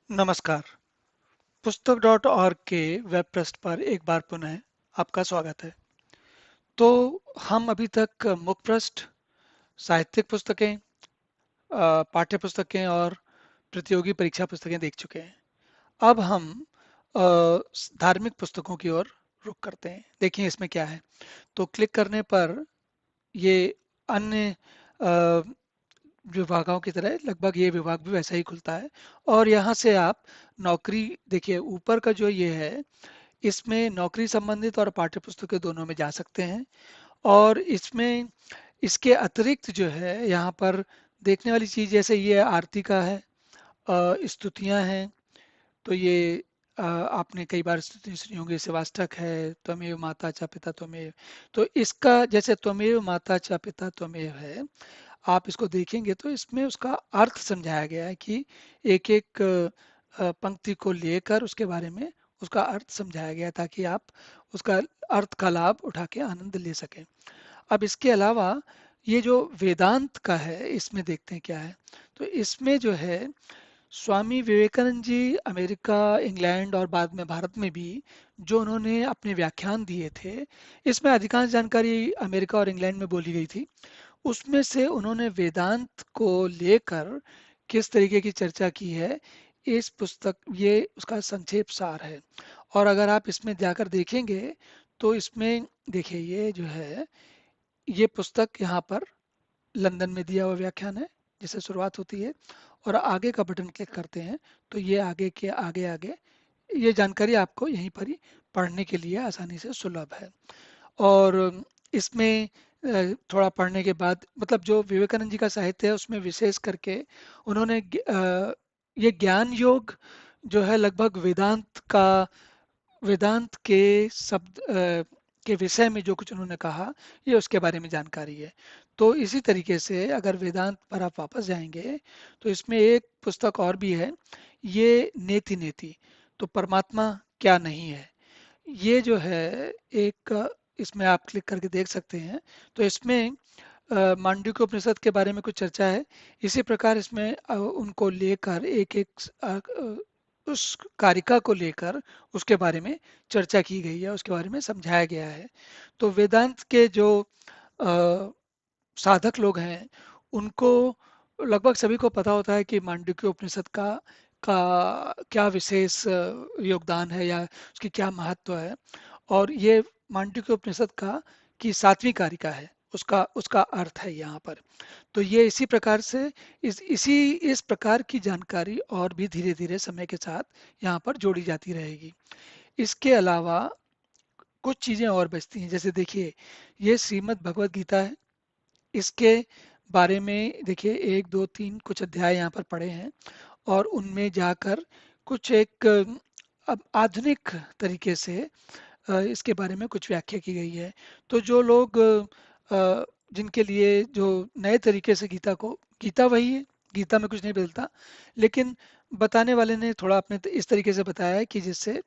नमस्कार। पुस्तक.org के वेब पृष्ठ पर एक बार पुनः आपका स्वागत है। तो हम अभी तक मुख्य पृष्ठ, साहित्यिक पुस्तकें, पाठ्य पुस्तकें और प्रतियोगी परीक्षा पुस्तकें देख चुके हैं। अब हम धार्मिक पुस्तकों की ओर रुख करते हैं। देखिए इसमें क्या है। तो क्लिक करने पर ये अन्य विभागों की तरह लगभग ये विभाग भी वैसा ही खुलता है। और यहाँ से आप नौकरी, देखिए ऊपर का जो ये है, इसमें नौकरी संबंधित और पाठ्य पुस्तकें दोनों में जा सकते हैं। और इसमें इसके अतिरिक्त जो है यहाँ पर देखने वाली चीज, जैसे ये आरती का है, स्तुतियां हैं। तो ये आपने कई बार स्तुति सुनी होंगी, शिवाष्टक है, त्वमेव माता च पिता त्वमेव। तो इसका जैसे त्वमेव माता च पिता त्वमेव है, आप इसको देखेंगे तो इसमें उसका अर्थ समझाया गया है कि एक एक पंक्ति को लेकर उसके बारे में उसका अर्थ समझाया गया ताकि आप उसका अर्थ का लाभ उठा के आनंद ले सकें। अब इसके अलावा ये जो वेदांत का है, इसमें देखते हैं क्या है। तो इसमें जो है स्वामी विवेकानंद जी अमेरिका, इंग्लैंड और बाद में भारत में भी जो उन्होंने अपने व्याख्यान दिए थे, इसमें अधिकांश जानकारी अमेरिका और इंग्लैंड में बोली गई थी। उसमें से उन्होंने वेदांत को लेकर किस तरीके की चर्चा की है, इस पुस्तक, ये उसका संक्षेप सार है। और अगर आप इसमें जाकर देखेंगे तो इसमें देखिए ये जो है, ये पुस्तक यहाँ पर लंदन में दिया हुआ व्याख्यान है जिससे शुरुआत होती है। और आगे का बटन क्लिक करते हैं तो ये आगे के आगे आगे ये जानकारी आपको यहीं पर ही पढ़ने के लिए आसानी से सुलभ है। और इसमें थोड़ा पढ़ने के बाद, मतलब जो विवेकानंद जी का साहित्य है उसमें विशेष करके उन्होंने ये ज्ञान योग जो है लगभग वेदांत के शब्द के विषय में जो कुछ उन्होंने कहा, ये उसके बारे में जानकारी है। तो इसी तरीके से अगर वेदांत पर आप वापस जाएंगे तो इसमें एक पुस्तक और भी है, ये नेति नेति। तो परमात्मा क्या नहीं है, ये जो है एक, इसमें आप क्लिक करके देख सकते हैं। तो इसमें मांडुक्य उपनिषद के बारे में कुछ चर्चा है। इसी प्रकार इसमें उनको लेकर एक एक उस कारिका को लेकर उसके बारे में चर्चा की गई है, उसके बारे में समझाया गया है। तो वेदांत के जो अ, साधक लोग हैं, उनको लगभग सभी को पता होता है कि मांडुक्य उपनिषद का क्या विशेष योगदान है या उसकी क्या महत्व है। और ये मांडुक्य उपनिषद का की सातवीं कारिका है, उसका उसका अर्थ है यहाँ पर। तो ये इसी प्रकार से इस प्रकार की जानकारी और भी धीरे धीरे समय के साथ यहाँ पर जोड़ी जाती रहेगी। इसके अलावा कुछ चीजें और बचती हैं, जैसे देखिए ये श्रीमद् भगवद गीता है। इसके बारे में देखिए एक दो तीन कुछ अध्याय यहाँ पर पढ़े हैं और उनमें जाकर कुछ एक अब आधुनिक तरीके से इसके बारे में कुछ व्याख्या की गई है। तो जो लोग जिनके लिए जो नए तरीके से गीता वही है, गीता में कुछ नहीं बदलता, लेकिन बताने वाले ने थोड़ा अपने इस तरीके से बताया है कि जिससे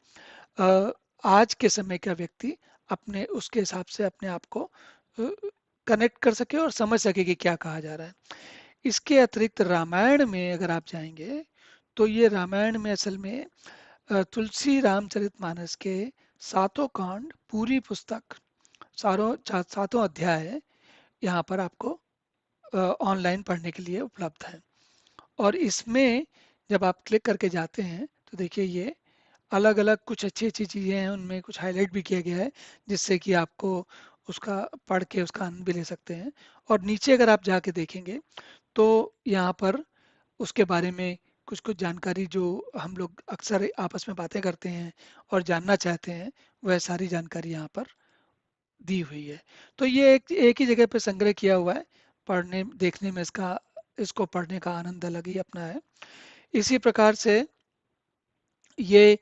आज के समय का व्यक्ति अपने उसके हिसाब से अपने आप को कनेक्ट कर सके और समझ सके कि क्या कहा जा रहा है। इसके अतिरिक्त रामायण में अगर आप जाएंगे तो ये रामायण में असल में तुलसी रामचरितमानस के सातों कांड, पूरी पुस्तक, सातों अध्याय यहाँ पर आपको ऑनलाइन पढ़ने के लिए उपलब्ध है। और इसमें जब आप क्लिक करके जाते हैं तो देखिए ये अलग अलग कुछ अच्छी अच्छी चीज़ें हैं, उनमें कुछ हाईलाइट भी किया गया है जिससे कि आपको उसका पढ़ के उसका आनंद भी ले सकते हैं। और नीचे अगर आप जाके देखेंगे तो यहाँ पर उसके बारे में कुछ कुछ जानकारी जो हम लोग अक्सर आपस में बातें करते हैं और जानना चाहते हैं, वह सारी जानकारी यहाँ पर दी हुई है। तो ये एक ही जगह पे संग्रह किया हुआ है। पढ़ने देखने में इसको पढ़ने का आनंद अलग ही अपना है। इसी प्रकार से ये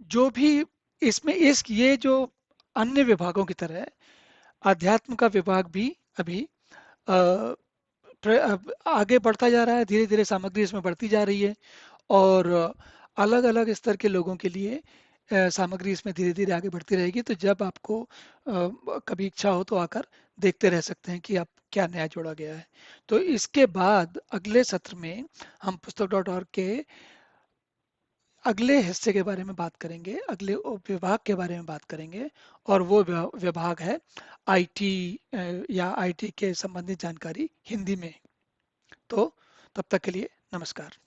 जो भी इसमें इस ये जो अन्य विभागों की तरह अध्यात्म का विभाग भी अभी अब आगे बढ़ता जा रहा है, धीरे धीरे सामग्री इसमें बढ़ती जा रही है। और अलग अलग स्तर के लोगों के लिए सामग्री इसमें धीरे धीरे आगे बढ़ती रहेगी। तो जब आपको कभी इच्छा हो तो आकर देखते रह सकते हैं कि आप क्या नया जोड़ा गया है। तो इसके बाद अगले सत्र में हम पुस्तक.org के अगले हिस्से के बारे में बात करेंगे, अगले विभाग के बारे में बात करेंगे, और वो विभाग है आईटी या आईटी के संबंधित जानकारी हिंदी में। तो तब तक के लिए नमस्कार।